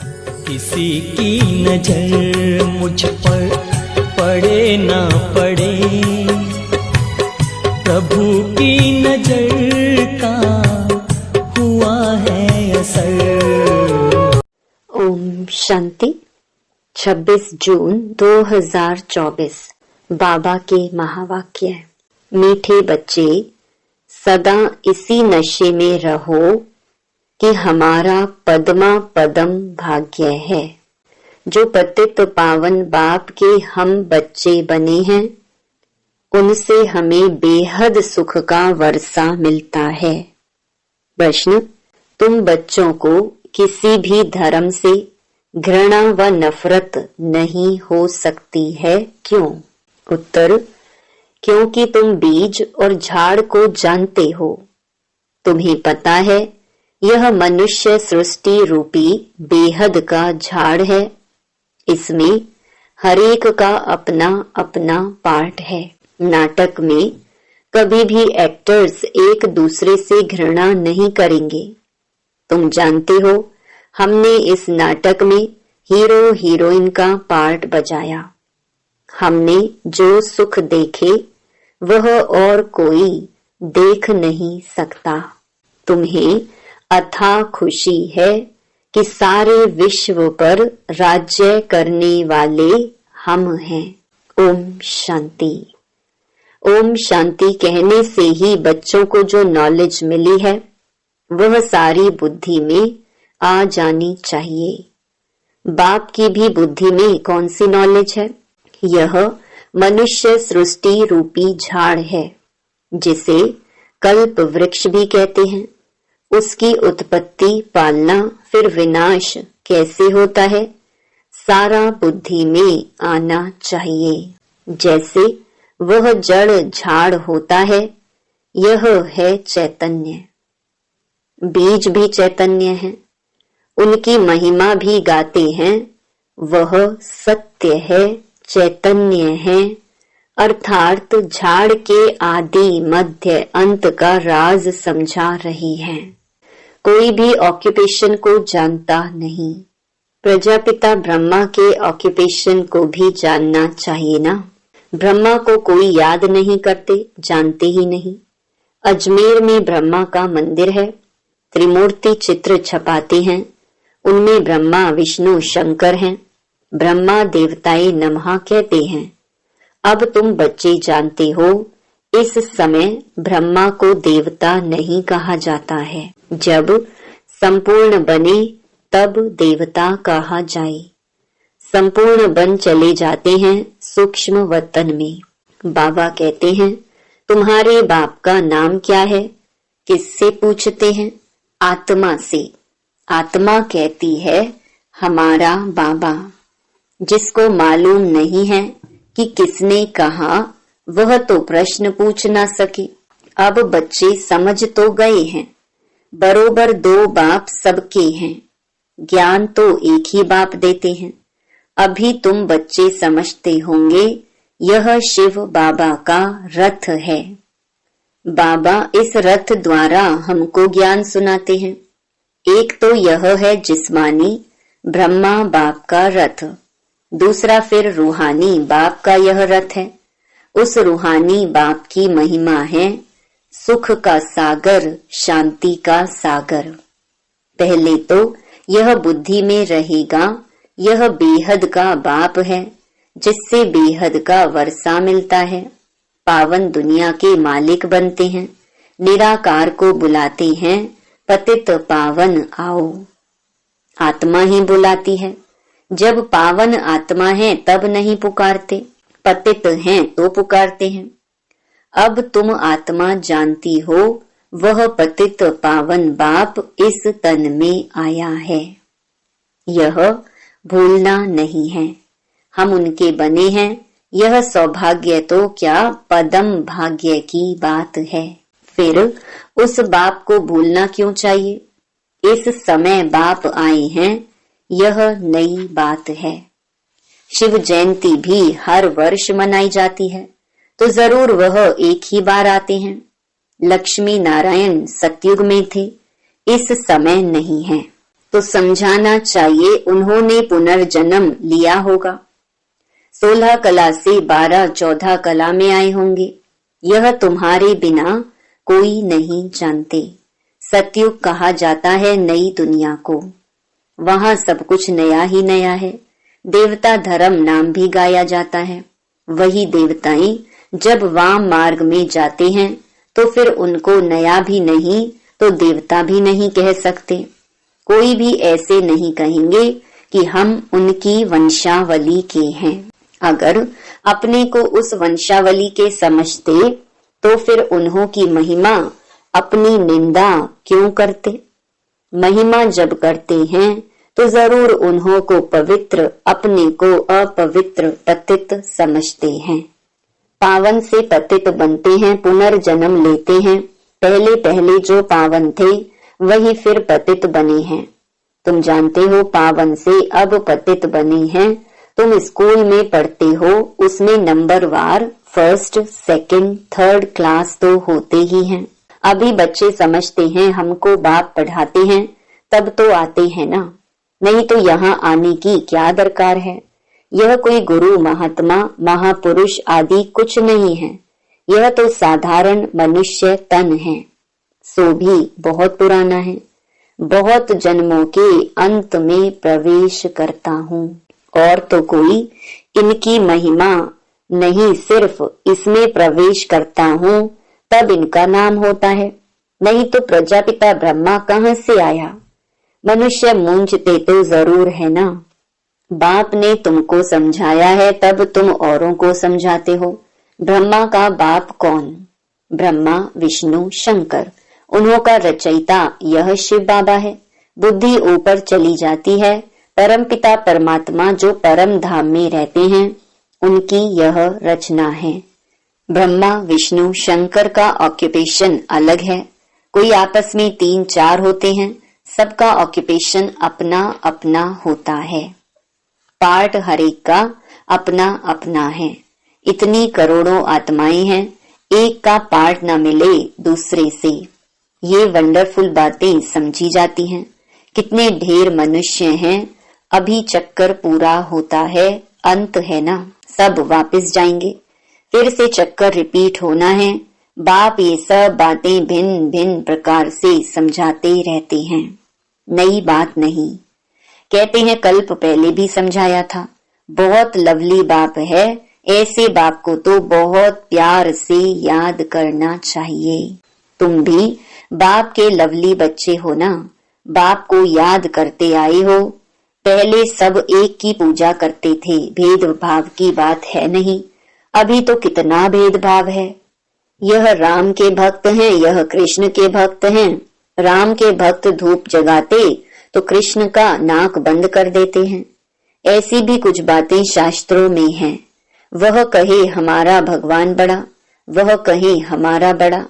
किसी की नजर मुझ पर पड़े ना पड़े, प्रभु की नजर का हुआ है असर। ओम शांति। 26 जून 2024। बाबा के महावाक्य। मीठे बच्चे, सदा इसी नशे में रहो कि हमारा पद्मा पदम भाग्य है। जो पतित पावन बाप के हम बच्चे बने हैं, उनसे हमें बेहद सुख का वर्षा मिलता है। प्रश्न: तुम बच्चों को किसी भी धर्म से घृणा व नफरत नहीं हो सकती है, क्यों? उत्तर: क्योंकि तुम बीज और झाड़ को जानते हो। तुम्हें पता है यह मनुष्य सृष्टि रूपी बेहद का झाड़ है। इसमें हरेक का अपना अपना पार्ट है। नाटक में कभी भी एक्टर्स एक दूसरे से घृणा नहीं करेंगे। तुम जानते हो, हमने इस नाटक में हीरो हीरोइन का पार्ट बजाया। हमने जो सुख देखे वह और कोई देख नहीं सकता। तुम्हें अथाह खुशी है कि सारे विश्व पर राज्य करने वाले हम हैं। ओम शांति। ओम शांति कहने से ही बच्चों को जो नॉलेज मिली है वह सारी बुद्धि में आ जानी चाहिए। बाप की भी बुद्धि में कौन सी नॉलेज है? यह मनुष्य सृष्टि रूपी झाड़ है, जिसे कल्प वृक्ष भी कहते हैं। उसकी उत्पत्ति, पालना, फिर विनाश कैसे होता है, सारा बुद्धि में आना चाहिए। जैसे वह जड़ झाड़ होता है, यह है चैतन्य। बीज भी चैतन्य है, उनकी महिमा भी गाते हैं। वह सत्य है, चैतन्य है, अर्थात झाड़ के आदि मध्य अंत का राज समझा रही है। कोई भी ऑक्यूपेशन को जानता नहीं। प्रजापिता ब्रह्मा के ऑक्यूपेशन को भी जानना चाहिए ना। ब्रह्मा को कोई याद नहीं करते, जानते ही नहीं। अजमेर में ब्रह्मा का मंदिर है। त्रिमूर्ति चित्र छपाते हैं, उनमें ब्रह्मा, विष्णु, शंकर हैं। ब्रह्मा देवताए नमः कहते हैं। अब तुम बच्चे जानते हो, इस समय ब्रह्मा को देवता नहीं कहा जाता है। जब संपूर्ण बने तब देवता कहा जाए। संपूर्ण बन चले जाते हैं सूक्ष्म वतन में। बाबा कहते हैं, तुम्हारे बाप का नाम क्या है? किससे पूछते हैं? आत्मा से। आत्मा कहती है हमारा बाबा। जिसको मालूम नहीं है कि किसने कहा, वह तो प्रश्न पूछ ना सके। अब बच्चे समझ तो गए हैं, बरोबर दो बाप सबके हैं। ज्ञान तो एक ही बाप देते हैं। अभी तुम बच्चे समझते होंगे, यह शिव बाबा का रथ है। बाबा इस रथ द्वारा हमको ज्ञान सुनाते हैं। एक तो यह है जिस्मानी ब्रह्मा बाप का रथ, दूसरा फिर रूहानी बाप का यह रथ है। उस रूहानी बाप की महिमा है सुख का सागर, शांति का सागर। पहले तो यह बुद्धि में रहेगा, यह बेहद का बाप है, जिससे बेहद का वर्षा मिलता है। पावन दुनिया के मालिक बनते हैं। निराकार को बुलाते हैं, पतित पावन आओ। आत्मा ही बुलाती है। जब पावन आत्मा है तब नहीं पुकारते, पतित हैं तो पुकारते हैं। अब तुम आत्मा जानती हो, वह पतित पावन बाप इस तन में आया है। यह भूलना नहीं है, हम उनके बने हैं। यह सौभाग्य तो क्या, पदम भाग्य की बात है। फिर उस बाप को भूलना क्यों चाहिए? इस समय बाप आए हैं, यह नई बात है। शिव जयंती भी हर वर्ष मनाई जाती है, तो जरूर वह एक ही बार आते हैं। लक्ष्मी नारायण सतयुग में थे, इस समय नहीं है। तो समझाना चाहिए उन्होंने पुनर्जन्म लिया होगा। 16 कला से 12-14 कला में आए होंगे। यह तुम्हारे बिना कोई नहीं जानते। सतयुग कहा जाता है नई दुनिया को। वहां सब कुछ नया ही नया है। देवता धर्म नाम भी गाया जाता है। वही देवताएं जब वाम मार्ग में जाते हैं तो फिर उनको नया भी नहीं तो देवता भी नहीं कह सकते। कोई भी ऐसे नहीं कहेंगे कि हम उनकी वंशावली के हैं। अगर अपने को उस वंशावली के समझते तो फिर उन्हों की महिमा अपनी निंदा क्यों करते। महिमा जब करते हैं तो जरूर उन्हों को पवित्र, अपने को अपवित्र, पतित समझते हैं। पावन से पतित बनते हैं, पुनर्जन्म लेते हैं। पहले पहले जो पावन थे वही फिर पतित बने हैं। तुम जानते हो पावन से अब पतित बने हैं। तुम स्कूल में पढ़ते हो, उसमें नंबर वार फर्स्ट, सेकंड, थर्ड क्लास तो होते ही हैं। अभी बच्चे समझते हैं हमको बाप पढ़ाते हैं तब तो आते हैं ना, नहीं तो यहाँ आने की क्या दरकार है। यह कोई गुरु, महात्मा, महापुरुष आदि कुछ नहीं है। यह तो साधारण मनुष्य तन है, सो भी बहुत पुराना है। बहुत जन्मों के अंत में प्रवेश करता हूँ और तो कोई इनकी महिमा नहीं, सिर्फ इसमें प्रवेश करता हूँ तब इनका नाम होता है। नहीं तो प्रजापिता ब्रह्मा कहाँ से आया। मनुष्य मूंझते तो जरूर है ना। बाप ने तुमको समझाया है तब तुम औरों को समझाते हो। ब्रह्मा का बाप कौन? ब्रह्मा, विष्णु, शंकर। उन्हों का रचयिता यह शिव बाबा है। बुद्धि ऊपर चली जाती है। परमपिता परमात्मा जो परम धाम में रहते हैं उनकी यह रचना है। ब्रह्मा, विष्णु, शंकर का ऑक्यूपेशन अलग है। कोई आपस में 3-4 होते हैं। सबका ऑक्यूपेशन अपना अपना होता है। पार्ट हर एक का अपना अपना है। इतनी करोड़ों आत्माएं हैं, एक का पार्ट न मिले दूसरे से। ये वंडरफुल बातें समझी जाती हैं। कितने ढेर मनुष्य हैं। अभी चक्कर पूरा होता है, अंत है ना, सब वापस जाएंगे। फिर से चक्कर रिपीट होना है। बाप ये सब बातें भिन्न भिन्न प्रकार से समझाते रहते हैं, नई बात नहीं। कहते हैं कल्प पहले भी समझाया था। बहुत लवली बाप है। ऐसे बाप को तो बहुत प्यार से याद करना चाहिए। तुम भी बाप के लवली बच्चे हो ना, बाप को याद करते आए हो। पहले सब एक की पूजा करते थे, भेदभाव की बात है नहीं। अभी तो कितना भेदभाव है। यह राम के भक्त हैं, यह कृष्ण के भक्त हैं। राम के भक्त धूप जगाते तो कृष्ण का नाक बंद कर देते हैं। ऐसी भी कुछ बातें शास्त्रों में हैं। वह कहे हमारा भगवान बड़ा, वह कहे हमारा बड़ा,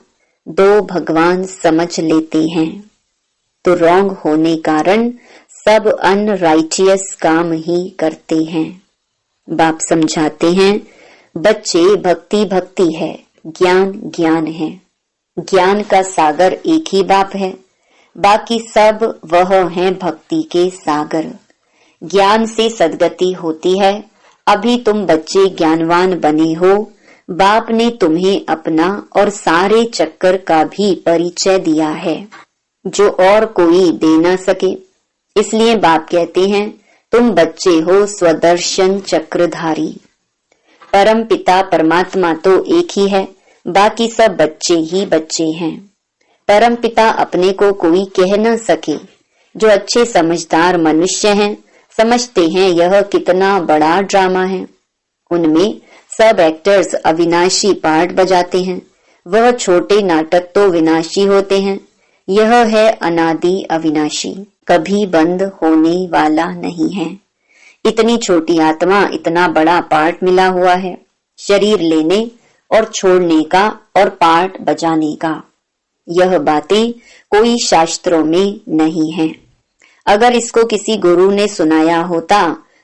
दो भगवान समझ लेते हैं। तो रॉन्ग होने कारण सब अनराइटियस काम ही करते हैं। बाप समझाते हैं बच्चे भक्ति भक्ति है, ज्ञान ज्ञान है। ज्ञान का सागर एक ही बाप है, बाकी सब वह है भक्ति के सागर। ज्ञान से सद्गति होती है। अभी तुम बच्चे ज्ञानवान बने हो। बाप ने तुम्हें अपना और सारे चक्कर का भी परिचय दिया है जो और कोई दे ना सके। इसलिए बाप कहते हैं तुम बच्चे हो स्वदर्शन चक्रधारी। परम पिता परमात्मा तो एक ही है, बाकी सब बच्चे ही बच्चे हैं। परम पिता अपने को कोई कह न सके। जो अच्छे समझदार मनुष्य हैं समझते हैं यह कितना बड़ा ड्रामा है। उनमें सब एक्टर्स अविनाशी पार्ट बजाते हैं। वह छोटे नाटक तो विनाशी होते हैं। यह है अनादि अविनाशी, कभी बंद होने वाला नहीं है। इतनी छोटी आत्मा, इतना बड़ा पार्ट मिला हुआ है, शरीर लेने और छोड़ने का और पार्ट बजाने का। यह बातें कोई शास्त्रों में नहीं है। अगर इसको किसी गुरु ने सुनाया होता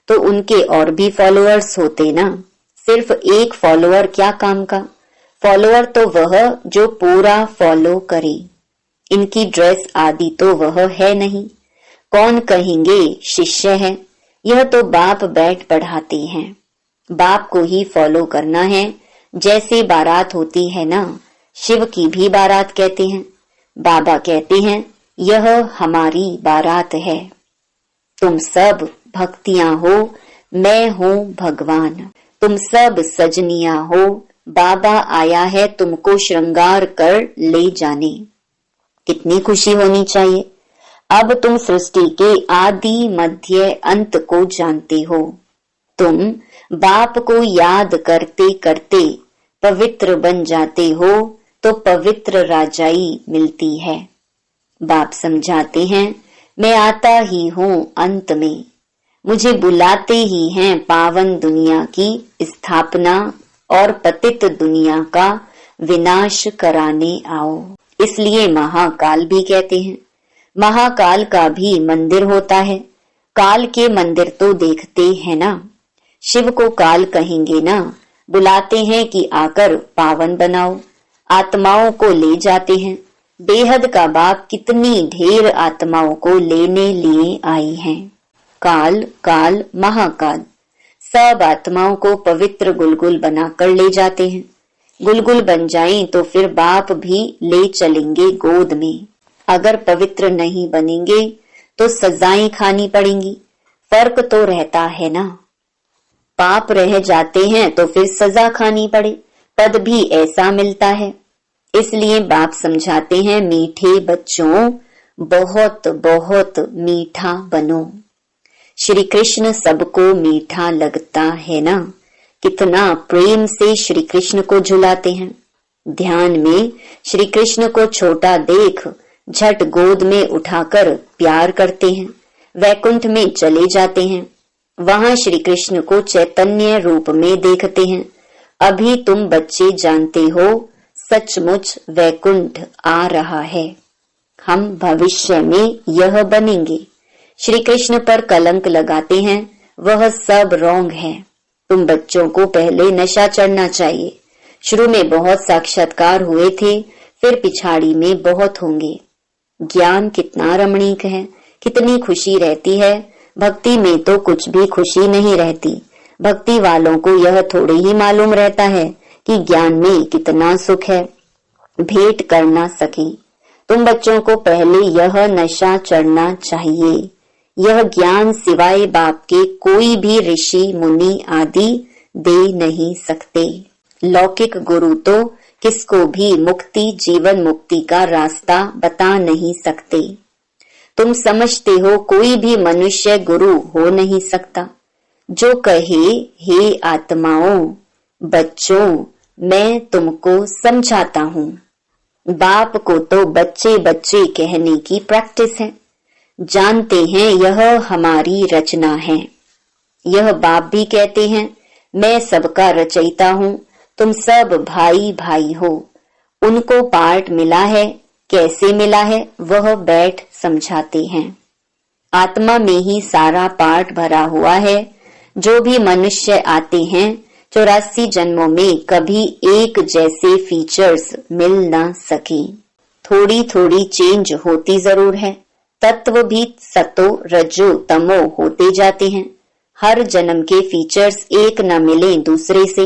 तो उनके और भी फॉलोअर्स होते ना। सिर्फ एक फॉलोअर क्या काम का। फॉलोअर तो वह जो पूरा फॉलो करे। इनकी ड्रेस आदि तो वह है नहीं। कौन कहेंगे शिष्य है, यह तो बाप बैठ पढ़ाते हैं। बाप को ही फॉलो करना है। जैसे बारात होती है ना, शिव की भी बारात कहते हैं। बाबा कहते हैं यह हमारी बारात है। तुम सब भक्तियां हो, मैं हूँ भगवान। तुम सब सजनियां हो, बाबा आया है तुमको श्रृंगार कर ले जाने। कितनी खुशी होनी चाहिए। अब तुम सृष्टि के आदि मध्य अंत को जानते हो। तुम बाप को याद करते करते पवित्र बन जाते हो तो पवित्र राजाई मिलती है। बाप समझाते हैं मैं आता ही हूँ अंत में, मुझे बुलाते ही हैं पावन दुनिया की स्थापना और पतित दुनिया का विनाश कराने आओ। इसलिए महाकाल भी कहते हैं। महाकाल का भी मंदिर होता है। काल के मंदिर तो देखते हैं ना। शिव को काल कहेंगे ना। बुलाते हैं कि आकर पावन बनाओ। आत्माओं को ले जाते हैं। बेहद का बाप कितनी ढेर आत्माओं को लेने लिए आई हैं। काल काल महाकाल सब आत्माओं को पवित्र गुलगुल बनाकर ले जाते हैं। गुलगुल बन जाएं तो फिर बाप भी ले चलेंगे गोद में। अगर पवित्र नहीं बनेंगे तो सजाएं खानी पड़ेंगी। फर्क तो रहता है ना। पाप रह जाते हैं तो फिर सजा खानी पड़े, पद भी ऐसा मिलता है। इसलिए बाप समझाते हैं मीठे बच्चों, बहुत बहुत मीठा बनो। श्री कृष्ण सबको मीठा लगता है ना। कितना प्रेम से श्री कृष्ण को झुलाते हैं। ध्यान में श्री कृष्ण को छोटा देख झट गोद में उठाकर प्यार करते हैं। वैकुंठ में चले जाते हैं। वहां श्री कृष्ण को चैतन्य रूप में देखते हैं। अभी तुम बच्चे जानते हो सचमुच वैकुंठ आ रहा है। हम भविष्य में यह बनेंगे। श्री कृष्ण पर कलंक लगाते हैं, वह सब रॉन्ग है। तुम बच्चों को पहले नशा चढ़ना चाहिए। शुरू में बहुत साक्षात्कार हुए थे, फिर पिछाड़ी में बहुत होंगे। ज्ञान कितना रमणीक है, कितनी खुशी रहती है। भक्ति में तो कुछ भी खुशी नहीं रहती। भक्ति वालों को यह थोड़े ही मालूम रहता है कि ज्ञान में कितना सुख है। भेंट कर ना सके। तुम बच्चों को पहले यह नशा चढ़ना चाहिए। यह ज्ञान सिवाय बाप के कोई भी ऋषि मुनि आदि दे नहीं सकते। लौकिक गुरु तो किसको भी मुक्ति जीवन मुक्ति का रास्ता बता नहीं सकते। तुम समझते हो कोई भी मनुष्य गुरु हो नहीं सकता। जो कहे हे आत्माओं बच्चों मैं तुमको समझाता हूँ। बाप को तो बच्चे बच्चे कहने की प्रैक्टिस है। जानते हैं यह हमारी रचना है। यह बाप भी कहते हैं मैं सबका रचयिता हूँ, तुम सब भाई भाई हो। उनको पार्ट मिला है, कैसे मिला है वह बैठ समझाते हैं। आत्मा में ही सारा पार्ट भरा हुआ है। जो भी मनुष्य आते हैं 84 जन्मों में कभी एक जैसे फीचर्स मिल ना सके। थोड़ी थोड़ी चेंज होती जरूर है। तत्व भी सतो रजो तमो होते जाते हैं। हर जन्म के फीचर्स एक न मिले दूसरे से,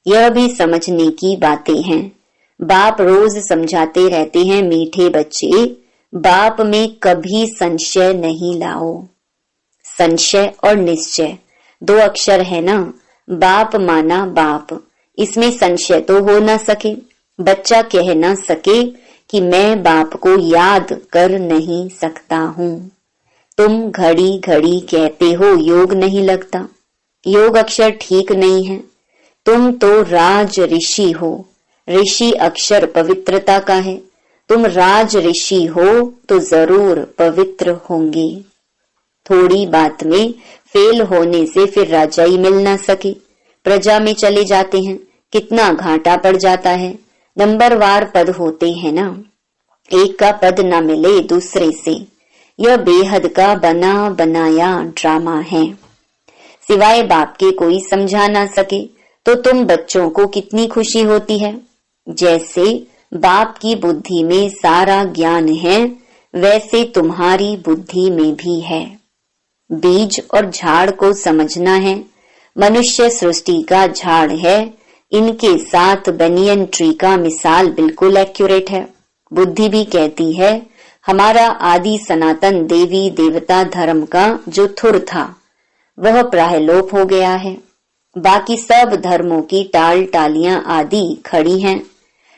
यह भी समझने की बातें हैं। बाप रोज समझाते रहते हैं मीठे बच्चे, बाप में कभी संशय नहीं लाओ। संशय और निश्चय 2 अक्षर है ना। बाप माना बाप, इसमें संशय तो हो ना सके। बच्चा कह ना सके कि मैं बाप को याद कर नहीं सकता हूँ। तुम घड़ी घड़ी कहते हो योग नहीं लगता। योग अक्षर ठीक नहीं है। तुम तो राज ऋषि हो। ऋषि अक्षर पवित्रता का है। तुम राज ऋषि हो तो जरूर पवित्र होंगे। थोड़ी बात में फेल होने से फिर राजाई मिल ना सके, प्रजा में चले जाते हैं। कितना घाटा पड़ जाता है। नंबरवार पद होते हैं ना। एक का पद ना मिले दूसरे से। यह बेहद का बना बनाया ड्रामा है। सिवाय बाप के कोई समझा ना सके तो तुम बच्चों को कितनी खुशी होती है। जैसे बाप की बुद्धि में सारा ज्ञान है, वैसे तुम्हारी बुद्धि में भी है। बीज और झाड़ को समझना है। मनुष्य सृष्टि का झाड़ है, इनके साथ बनियन ट्री का मिसाल बिल्कुल एक्यूरेट है। बुद्धि भी कहती है हमारा आदि सनातन देवी देवता धर्म का जो थुर था वह प्राय लोप हो गया है। बाकी सब धर्मों की टाल टालियां आदि खड़ी हैं।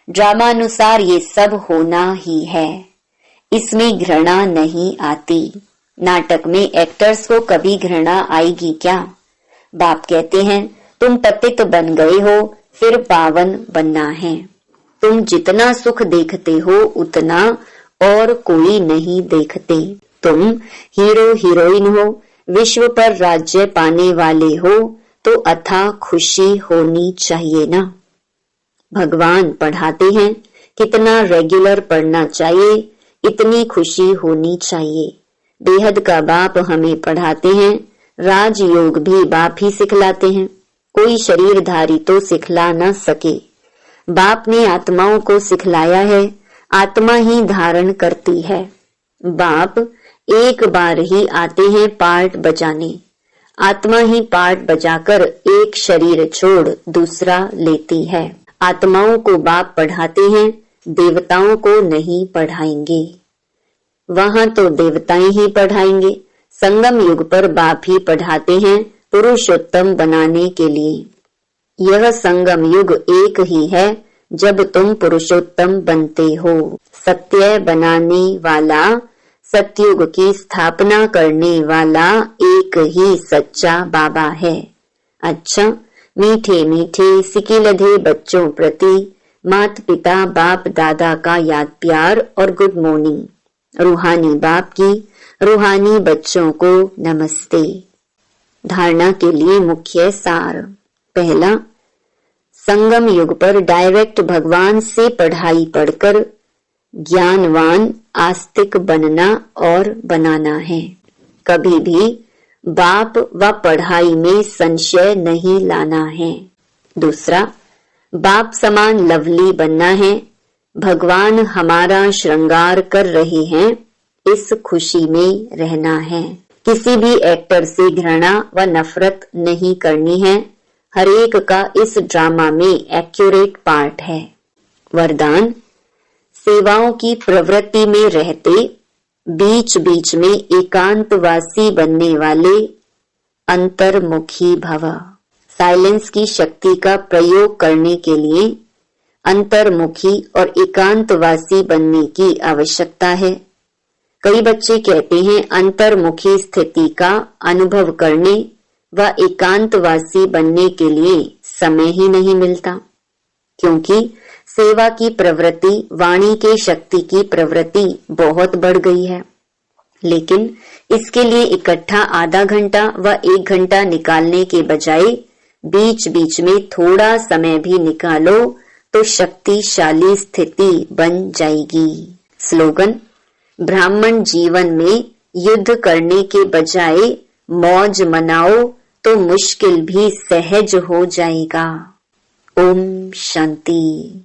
ड्रामानुसार ये सब होना ही है, इसमें घृणा नहीं आती। नाटक में एक्टर्स को कभी घृणा आएगी क्या? बाप कहते हैं तुम पतित बन गए हो, फिर पावन बनना है। तुम जितना सुख देखते हो उतना और कोई नहीं देखते। तुम हीरो हीरोइन हो, विश्व पर राज्य पाने वाले हो, तो अथाह खुशी होनी चाहिए ना। भगवान पढ़ाते हैं कितना रेगुलर पढ़ना चाहिए, इतनी खुशी होनी चाहिए। बेहद का बाप हमें पढ़ाते हैं, राजयोग भी बाप ही सिखलाते हैं। कोई शरीरधारी तो सिखला न सके। बाप ने आत्माओं को सिखलाया है, आत्मा ही धारण करती है। बाप एक बार ही आते हैं पार्ट बजाने, आत्मा ही पार्ट बजाकर एक शरीर छोड़ दूसरा लेती है। आत्माओं को बाप पढ़ाते हैं, देवताओं को नहीं पढ़ाएंगे। वहां तो देवताएं ही पढ़ाएंगे। संगम युग पर बाप ही पढ़ाते हैं पुरुषोत्तम बनाने के लिए। यह संगम युग एक ही है जब तुम पुरुषोत्तम बनते हो। सत्य बनाने वाला, सतयुग की स्थापना करने वाला एक ही सच्चा बाबा है। अच्छा, मीठे मीठे सिकिलधे बच्चों प्रति माता पिता बाप दादा का याद प्यार और गुड मॉर्निंग। रूहानी बाप की रूहानी बच्चों को नमस्ते। धारणा के लिए मुख्य सार। पहला, संगम युग पर डायरेक्ट भगवान से पढ़ाई पढ़कर ज्ञानवान आस्तिक बनना और बनाना है। कभी भी बाप व पढ़ाई में संशय नहीं लाना है। दूसरा, बाप समान लवली बनना है। भगवान हमारा श्रृंगार कर रहे हैं, इस खुशी में रहना है। किसी भी एक्टर से घृणा व नफरत नहीं करनी है। हर एक का इस ड्रामा में एक्यूरेट पार्ट है। वरदान, सेवाओं की प्रवृत्ति में रहते बीच बीच में एकांतवासी बनने वाले अंतर्मुखी भव। साइलेंस की शक्ति का प्रयोग करने के लिए अंतर्मुखी और एकांतवासी बनने की आवश्यकता है। कई बच्चे कहते हैं अंतर्मुखी स्थिति का अनुभव करने व एकांतवासी बनने के लिए समय ही नहीं मिलता, क्योंकि सेवा की प्रवृत्ति, वाणी के शक्ति की प्रवृत्ति बहुत बढ़ गई है। लेकिन इसके लिए इकट्ठा आधा घंटा व 1 घंटा निकालने के बजाय बीच बीच में थोड़ा समय भी निकालो तो शक्तिशाली स्थिति बन जाएगी। स्लोगन, ब्राह्मण जीवन में युद्ध करने के बजाय मौज मनाओ तो मुश्किल भी सहज हो जाएगा। ओम शांति।